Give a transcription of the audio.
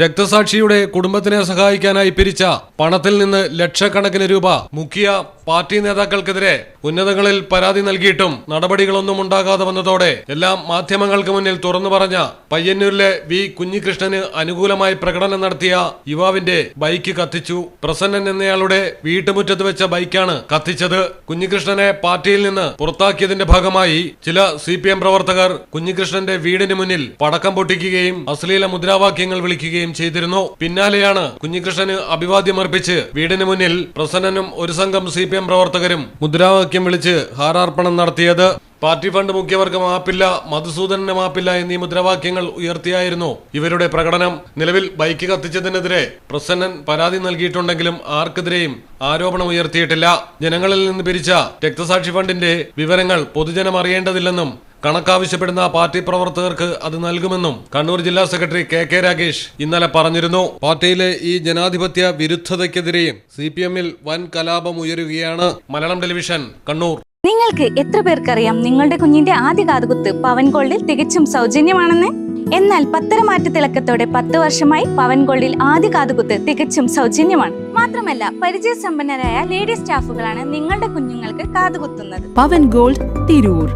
രക്തസാക്ഷിയുടെ കുടുംബത്തിനെ സഹായിക്കാനായി പിരിച്ച പണത്തിൽ നിന്ന് ലക്ഷക്കണക്കിന് രൂപ മുഖ്യ പാർട്ടി നേതാക്കൾക്കെതിരെ ഉന്നതങ്ങളിൽ പരാതി നൽകിയിട്ടും നടപടികളൊന്നും ഉണ്ടാകാതെ വന്നതോടെ എല്ലാം മാധ്യമങ്ങൾക്ക് മുന്നിൽ തുറന്നു പറഞ്ഞ പയ്യന്നൂരിലെ വി കുഞ്ഞികൃഷ്ണന് അനുകൂലമായി പ്രകടനം നടത്തിയ യുവാവിന്റെ ബൈക്ക് കത്തിച്ചു. പ്രസന്നൻ എന്നയാളുടെ വീട്ടുമുറ്റത്ത് വെച്ച ബൈക്കാണ് കത്തിച്ചത്. കുഞ്ഞികൃഷ്ണനെ പാർട്ടിയിൽ നിന്ന് പുറത്താക്കിയതിന്റെ ഭാഗമായി ചില CPM പ്രവർത്തകർ കുഞ്ഞികൃഷ്ണന്റെ വീടിന് മുന്നിൽ പടക്കം പൊട്ടിക്കുകയും അശ്ലീല മുദ്രാവാക്യങ്ങൾ വിളിക്കുകയും ചെയ്തിരുന്നു. പിന്നാലെയാണ് കുഞ്ഞികൃഷ്ണന് അഭിവാദ്യമർപ്പിച്ച് വീടിന് മുന്നിൽ പ്രസന്നനും ഒരു സംഘം CPM പ്രവർത്തകരും മുദ്രാവാക്യം വിളിച്ച് ഹാരാർപ്പണം നടത്തിയത്. പാർട്ടി ഫണ്ട് മുഖ്യവർക്ക് മാപ്പില്ല, മധുസൂദനന് മാപ്പില്ല എന്നീ മുദ്രാവാക്യങ്ങൾ ഉയർത്തിയായിരുന്നു ഇവരുടെ പ്രകടനം. നിലവിൽ ബൈക്ക് കത്തിച്ചതിനെതിരെ പ്രസന്നൻ പരാതി നൽകിയിട്ടുണ്ടെങ്കിലും ആർക്കെതിരെയും ആരോപണം ഉയർത്തിയിട്ടില്ല. ജനങ്ങളിൽ നിന്ന് പിരിച്ച രക്തസാക്ഷി ഫണ്ടിന്റെ വിവരങ്ങൾ പൊതുജനം അറിയേണ്ടതില്ലെന്നും കണക്കാവശ്യപ്പെടുന്ന പാർട്ടി പ്രവർത്തകർക്ക് അത് നൽകുമെന്നും കണ്ണൂർ ജില്ലാ സെക്രട്ടറി KK രാഗേഷ് ഇന്നലെ പറഞ്ഞിരുന്നു. പാർട്ടിയിലെ ഈ ജനാധിപത്യ വിരുദ്ധതയ്ക്കെതിരെയും CPM-ൽ വൻ കലാപം ഉയരുകയാണ്. മലയാളം ടെലിവിഷൻ, കണ്ണൂർ. നിങ്ങൾക്ക് എത്ര പേർക്കറിയാം നിങ്ങളുടെ കുഞ്ഞിന്റെ ആദ്യ കാതുകുത്ത് പവൻ ഗോൾഡിൽ തികച്ചും സൗജന്യമാണെന്ന്? എന്നാൽ പത്തരമാറ്റ തിളക്കത്തോടെ 10 വർഷമായി പവൻ ഗോൾഡിൽ ആദ്യ കാതുകുത്ത് തികച്ചും സൗജന്യമാണ്. മാത്രമല്ല, പരിചയസമ്പന്നരായ ലേഡി സ്റ്റാഫുകളാണ് നിങ്ങളുടെ കുഞ്ഞുങ്ങൾക്ക് കാതുകുത്തുന്നത്. പവൻ ഗോൾഡ്, തിരൂർ.